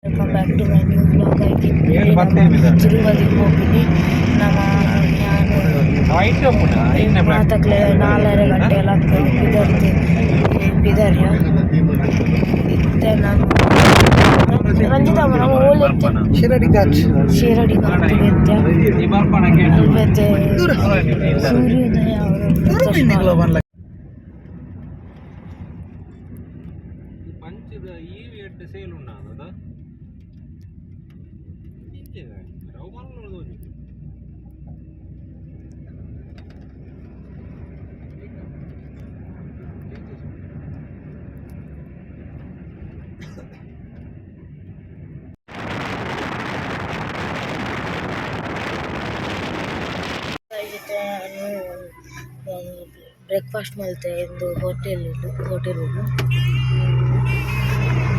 Welcome back to my new blog. ತಿರುಪತಿಗೆ ಹೋಗ್ತೀನಿ. ನಮ್ಮ ನಾನು ಮಾತಕ್ಲೆ 4:30 ಗಂಟೆ ಎಲ್ಲ ಬಿದರ್ ಇತ್ತೆ. ನಮ್ಮ ರಂಜಿತಾ ನಮ್ಮ ಓಲೆತ್ತೆ ಶಿರಡಿ ಘಾಟ್ ಮತ್ತೆ ಸೂರ್ಯೋದಯ ಬ್ರೇಕ್ಫಾಸ್ಟ್ ಮಲ್ತೆ ಎಂದು ಹೋಟೆಲ್ ಉಂಟು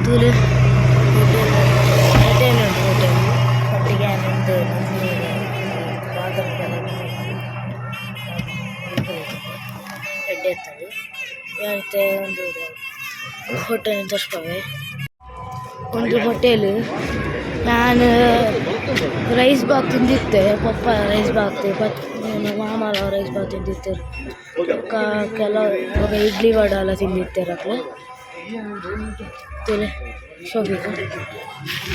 ತೂಲೆ ಹೋಟೆಲ್ ಒಟ್ಟಿಗೆ ಆನಂದ್ ಎಡ್ಡೆ ಎತ್ತದು ಯಾಕೆ ಒಂದು ಹೋಟೆಲ್ ತೋರಿಸ್ಕೊವೆ. ಒಂದು ಹೋಟೆಲ್ ನಾನು ರೈಸ್ ಬಾತ್ ತಿಂದಿದ್ದೆ. ಪಪ್ಪ ರೈಸ್ ಬಾತ್ ಮಾಮ ರೈಸ್ ಬಾತ್ ತಿಂದಿರ್ತಾರೆ. ಕೆಲವು ಇಡ್ಲಿ ವಡ ಎಲ್ಲ ತಿಂದಿರ್ತಾರೆ. ತಿಳಿ ಶೋಭಿಗೆ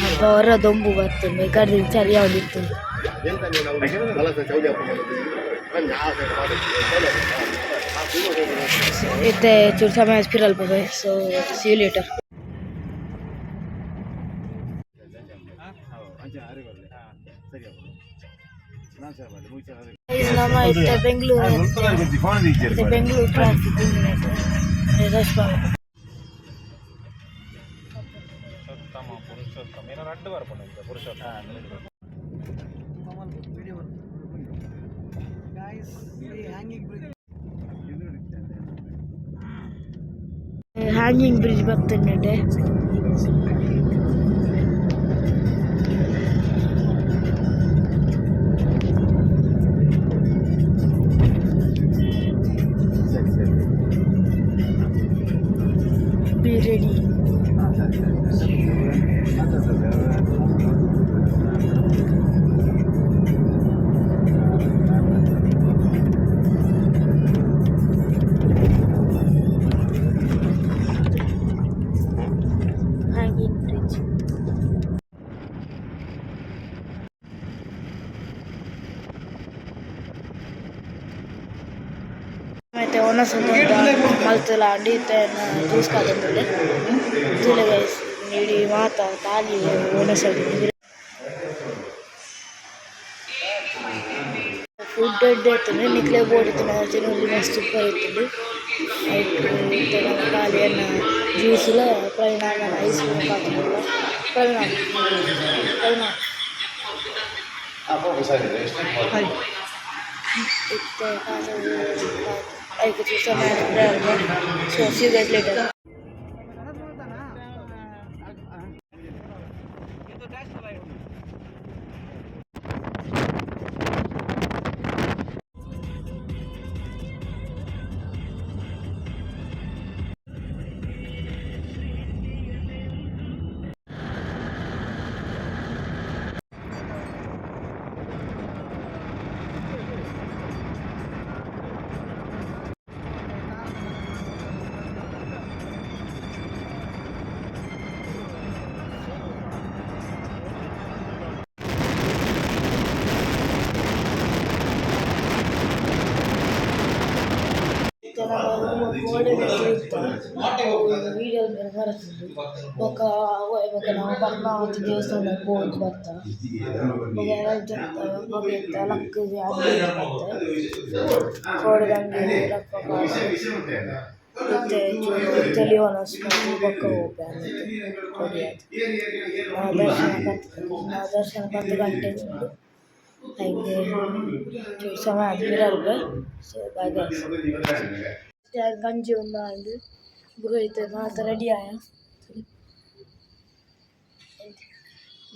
ಹಬ್ಬ ಹೊರ ದೊಂಬು ಬರ್ತದೆ ಕಡ್ದು ಚಳಿ ಯಾವ್ದಿತ್ತು ಇತ್ತೆ ಚೂರು ಸಮಯ ಸ್ಪಿರಲ್ ಬವೆ. So see you later. ನಮ್ಮ ಇತ್ತೆ Bengaluru traffic rush hanging bridge ಬರ್ತದೆ. Be ready. Hanging bridge. అయితే ఓనసంత మల్తులాండి చూసుకోదండి గైస్ నీడి మాత తాలి ఓనసండి ಫುಡ್ ಎಡ್ಡೆ ನಿಕ್ಲೆ ಬೋಡಿತ್ತು ಜನರಲ್ಲಿ ಮಸ್ತ್ ಸೂಪರ್ ಇತ್ತು. ಖಾಲಿಯನ್ನು ಜ್ಯೂಸಿಲ ಪರಿಣಾಮ ಐಸ್ ಕಾತಿಲ್ಲ ಪರಿಣಾಮ ಇತ್ತು ಐದು ಸಮಯ so see you guys later. Video బరుతుంది ఒక ನಾವು ಪದ್ಮಾವತಿ ದೇವಸ್ಥಾನಕ್ಕೆ ಹೋಗಿ ಬರ್ತಾ ಲಕ್ ಕೋಡಗಂಗೆ ಮತ್ತೆ ತಿಳಿಯೋಣ ಪಕ್ಕ ಹೋಗ್ಬೇಕು ದರ್ಶನ 10 ಗಂಟೆ ಹಾಗೆ ಸಮಯ ಆದ್ಮೇಲೆ ಸೊ ಬಾಯ್ ಗಂಜಿ ಒಂದು ಬುಗೈತೆ ಮಾತ ರೆಡಿ ಆಯ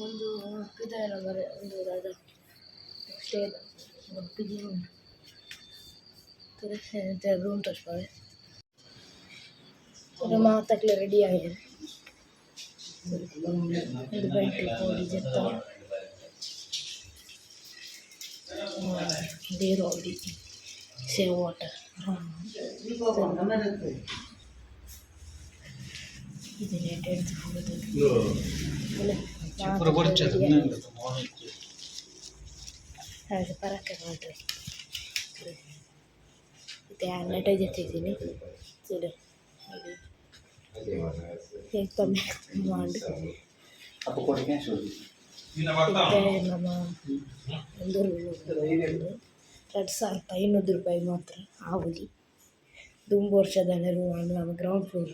ಒಂದು ಇದೆಲ್ಲ ಬರ ಒಂದು ಅದು ಸ್ಟೇ ರೂಮ್ ತೋರಿಸ್ತಾರೆ ಮಾತಕ್ಕೆ ರೆಡಿ ಆಗಿದೆ. ಇದು ಬೆಂಟಿ ಕೋಡಿ ಜೆತ್ತ ದೇರು ಸೇವ್ ವಾಟರ್ ಇದು ರೇಟೆಡ್ ಅದು ಪರಕ್ಕೆ ಮಾಡ್ರಿ ಇದು ನೆಟ ಜೊತೆದ್ದೀನಿ ಸರಿ ಹೇಗೆ ಕಮ್ಮಿ ಮಾಡಿ ನಮ್ಮ 2,500 ಮಾತ್ರ ಆವುಲಿ ತುಂಬ ವರ್ಷದ ನೆರವು ನಮ್ಮ ಗ್ರೌಂಡ್ ಫ್ಲೋರ್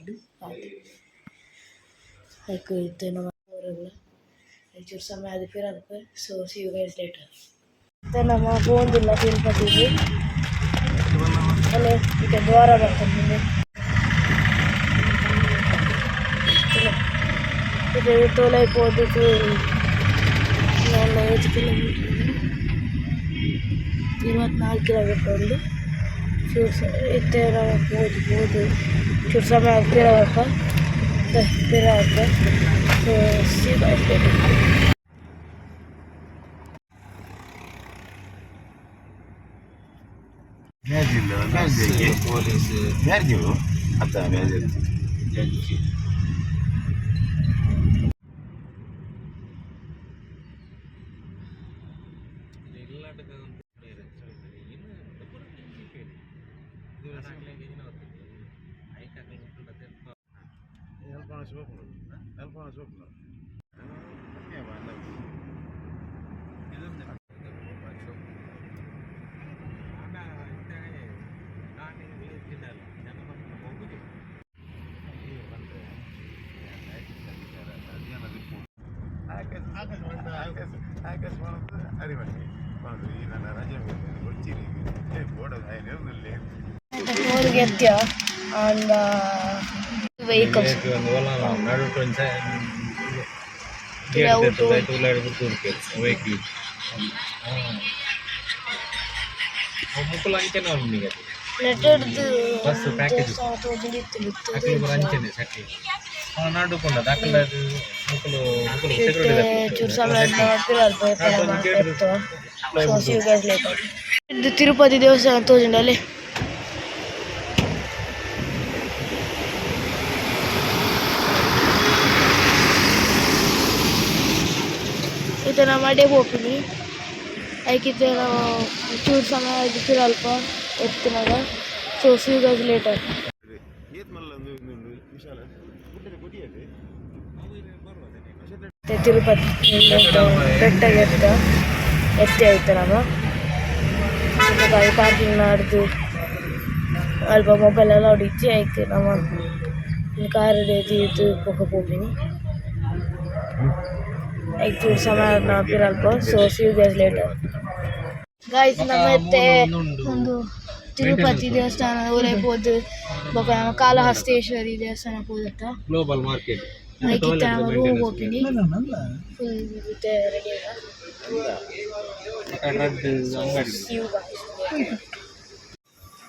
ಅದಕ್ಕೆ ಇತ್ತು ನಮ್ಮ ಊರೆಲ್ಲ ಒಂಚೂರು ಸಮಯ ಅದು ಫಿರಲ್ಪ so see you guys later ಮತ್ತು ನಮ್ಮ ಬೋಂದಿಲ್ಲ ತಿರುಪತಿಗೆ ಅಲ್ಲೇ ಈಗ ದ್ವಾರ ಬರ್ತದೆ ಮುಂದೆ ಇದು ತೋಲೈಪೋದು 5 ಕಿಲೋಮೀಟರ್ 24 ಕಿಲೋಮೀಟರ್ ಒಂದು ಚೂರು ಇತ್ತೆ ನಾವು ಹೋದು ಚೂರು ಸಮಯ ಫಿರವಪ್ಪ ಸೊ ಸಿ ಗೈಸ್ ಲೇಟರ್ ಯಾರಿಗೂ ಅತ್ತ get there and vehicles. Tirupati ದೇವಸ್ಥಾನ ತೋಜಂಡಲ್ಲಿ ಇದು ನಮ್ಮ ಅಡೆ ಹೋಗ್ತೀನಿ ಐಕಿದ್ದೆ ನಾವು ಚೂರು ಸಮಯ ಅಲ್ಪ ಎತ್ತಿನಾಗ so see you guys later Tirupati ಬೆಟ್ಟಗೆ ಎತ್ತಿ ಆಯ್ತು ನಮ್ಮ ಪಾರ್ಕಿಂಗ್ ನಾಡ್ದು ಅಲ್ಪ ಮೊಬೈಲ್ ಎಲ್ಲ ಹೊಡಿச்சு ಆಯ್ತು ನಮ್ಮ ಕಾರ್ ಇದು ಹೋಗ್ತೀನಿ ಆಯ್ತು ಸಮಯ ನಾಲ್ಕು so see you guys later guys ನಮ್ಮತ್ತೆ ಒಂದು ತಿರುಪತಿ ದೇವಸ್ಥಾನ ಊರೈಪೋದು ಬೊಕ ನಮ್ಮ ಕಾಳಹಸ್ತೇಶ್ವರಿ ದೇವಸ್ಥಾನ ಹೋದತ್ತ ಗ್ಲೋಬಲ್ ಮಾರ್ಕೆಟ್ ಐಕಿತ್ತ ನಮ್ಮ ರೂಮ್ ಹೋಗ್ತೀನಿ ಫುಲ್ ಜೊತೆ ರೆಡಿ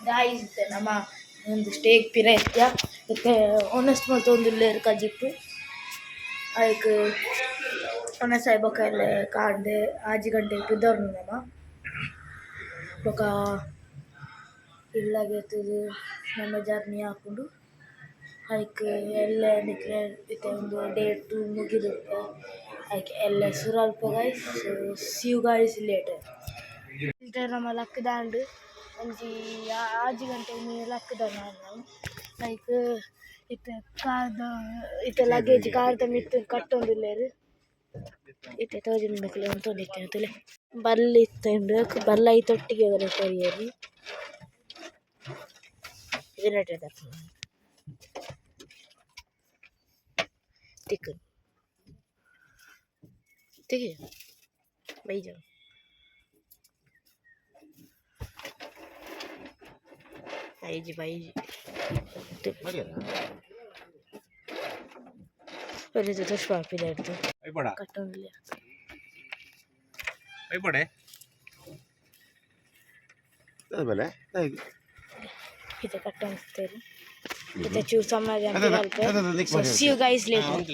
ಗಾಯ್ಸ್ ನಮ್ಮ ಒಂದು ಸ್ಟೇಕ್ ಪಿರ ಇತ್ಯ ಮತ್ತೆ ಒನಸ್ಟ್ ಮತ್ತು ಒಂದು ಲೇರ್ ಕಜಿಪ್ಪು ಅದಕ್ಕೆ ಒನಸ್ ಬೊಕ ಎಲ್ಲ ಕಾಂಡೆ 6 ಗಂಟೆಗೆ ಬಿದ್ದವ್ರು ನಮ್ಮ ಬೊಕ ಇಲ್ಲಾಗೈತದು ನಮ್ಮ ಜರ್ನಿ ಹಾಕೊಂಡು ಅದಕ್ಕೆ ಎಲ್ಲ ಇದಕ್ಕೆ ಒಂದು ಡೇಟು ಮುಗಿದಿರುತ್ತೆ ಅದಕ್ಕೆ ಎಲ್ಲ ಸುರಲ್ಪ guys see you guys later ಇದು ನಮ್ಮ ಲಕ್ಕದಾಂಡು ಒಂಜಿ 6 ಗಂಟೆಗೆ ಮೇಲೆ ಲಕ್ಕದಾಂಡು ನಾವು ಲೈಕ್ ಇತ್ತೆ ಕಾರ್ದ ಇತ್ತೆ ಲಗೇಜ್ ಕಾರ್ದ ಮಿತ್ತು ಕಟ್ಟೊಂದುಲ್ಲೇರು ಇತ್ತೆ ತೋಜಿನ ಅಂತೊಂದಿತ್ತೆ ಅಂತಲೇ ಬಲ್ಲಿ ಇತ್ತಂಡು ಬಲ್ಲ ಈ ತೊಟ್ಟಿಗೆ ಕರಿಯರಿ ಜನರೇಟರ್ ತಿಕ್ಕ ತೆಗಿ ಬೈಜ ಬೈಜಿ ಬರೀದು ತುಷ್ಪ ಹಾಕಿದೆ ಹಿಡ್ದು ಕಟ್ಟೊಂದಿಲ್ಲ ಇದು ಕಟ್ಟೊಂದಿರ್ತೇನೆ ಇದು ಚೂರು ಸಮಾಜ ಸಿ ಯು ಗೈಸ್ ಲೇಟರ್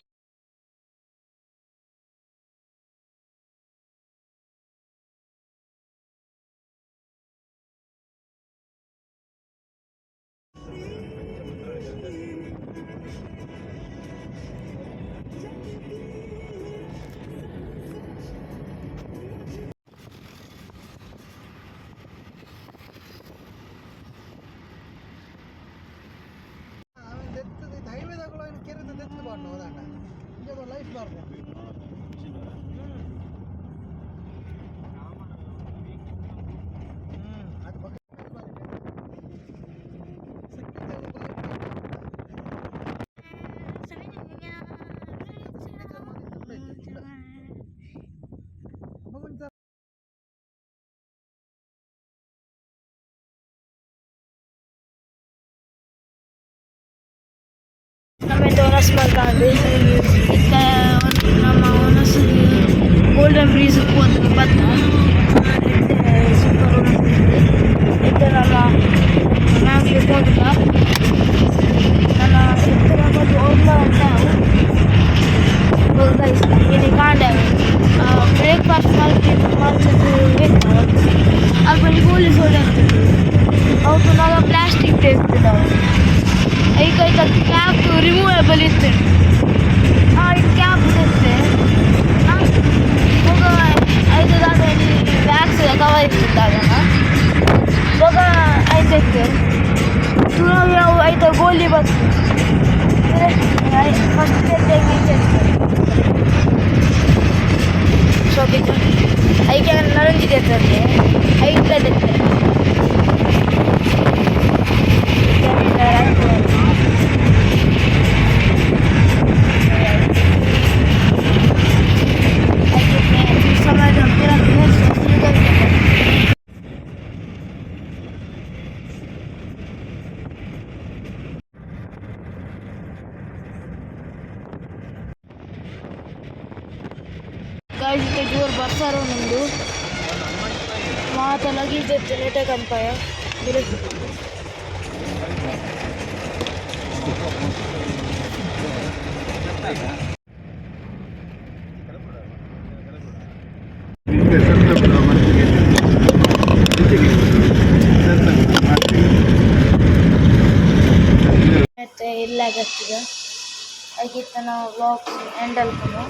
ಹೈವೇದಾಗಲೂ ಕೆರೆದ ತೆತ್ತು ಬಾಂಡು ಹೋದಾಂಡ ಇಂಜ ಲೈಫ್ ಬಾರ್ದು ಅದು ಪಕ್ಕ ನಮ್ಮದು ಹೊನಸ್ ಮಾಡ್ಕೊಂಡು ಈಗ ನಮ್ಮ ಹೊನಸಿಗೆ ಗೋಲ್ಡನ್ ಬ್ರೀಸ್ ಹೋದ ಬತ್ತ ಸೂಪರ್ ಇದು ನಮ್ಮ ಮ್ಯಾಮ್ಗೆ ಹೋದ ನನ್ನ ಎತ್ತರ ಬಂದು ಹೋಗ್ತಾ ಇಲ್ಲಿ ಕಾಂಡೇವೆ ಬ್ರೇಕ್ಫಾಸ್ಟ್ ಮಾಡ್ತಿದ್ದು ಅಲ್ಲಿ ಬಂದು ಗೋಲಿ ಸೋಡೆ ಆಗ್ತಿತ್ತು ಅವತ್ತು ನಾವು ಪ್ಲಾಸ್ಟಿಕ್ ತೆಗ್ತಿದ್ದಾವೆ ಈಗ ಕ್ಯಾಪ್ ರಿಮೂವೇಬಲ್ ಇತ್ತು ಇದು ಕ್ಯಾಪ್ ಇರುತ್ತೆ ಹೋಗ ಐದು ವ್ಯಾಕ್ಸ್ ಕವರ್ ಇರ್ತಿದ್ದಾಗ ಹೋಗ ಐದಕ್ಕೆ ನಾವು ಐದು ಗೋಲಿ ಬಂತು ಫಸ್ಟ್ ಶೋಕಿತ್ತು ಐಕೆ ನರಂಜಿದೆ ತಂದೆ ಐದಕ್ಕೆ गाइस जोर बरसारो नंदू मात लगी लेटे कनपाया ಇಲ್ಲ ಗತ್ತಿಗ ಐಕಿತ್ತ ನಾವು ವ್ಲಾಗ್ಸ್ ಹ್ಯಾಂಡಲ್ ಕೊನು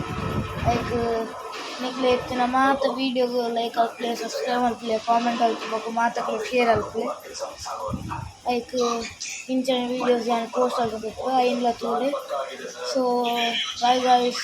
ಐಕ್ ನಿಕ್ಲೆ ಇತ್ತಿನ ಮಾತ ವೀಡಿಯೋಗು ಲೈಕ್ ಅಲ್ಪ್ಲೆ ಸಬ್ಸ್ಕ್ರೈಬ್ ಅಲ್ಪ್ಲೆ ಕಾಮೆಂಟ್ ಅಲ್ಪಬೇಕು ಮಾತಕ್ಕೆ ಶೇರ್ ಅಲ್ಪ್ಲೆ ಐಕ್ ಇಂಚಿನ ವೀಡಿಯೋಸ್ ಏನು ಪೋಸ್ಟ್ ಅಲ್ಪಬೇಕು ಐನ್ಲ ತೋಲೆ ಸೊ ಬೈ ಗೈಸ್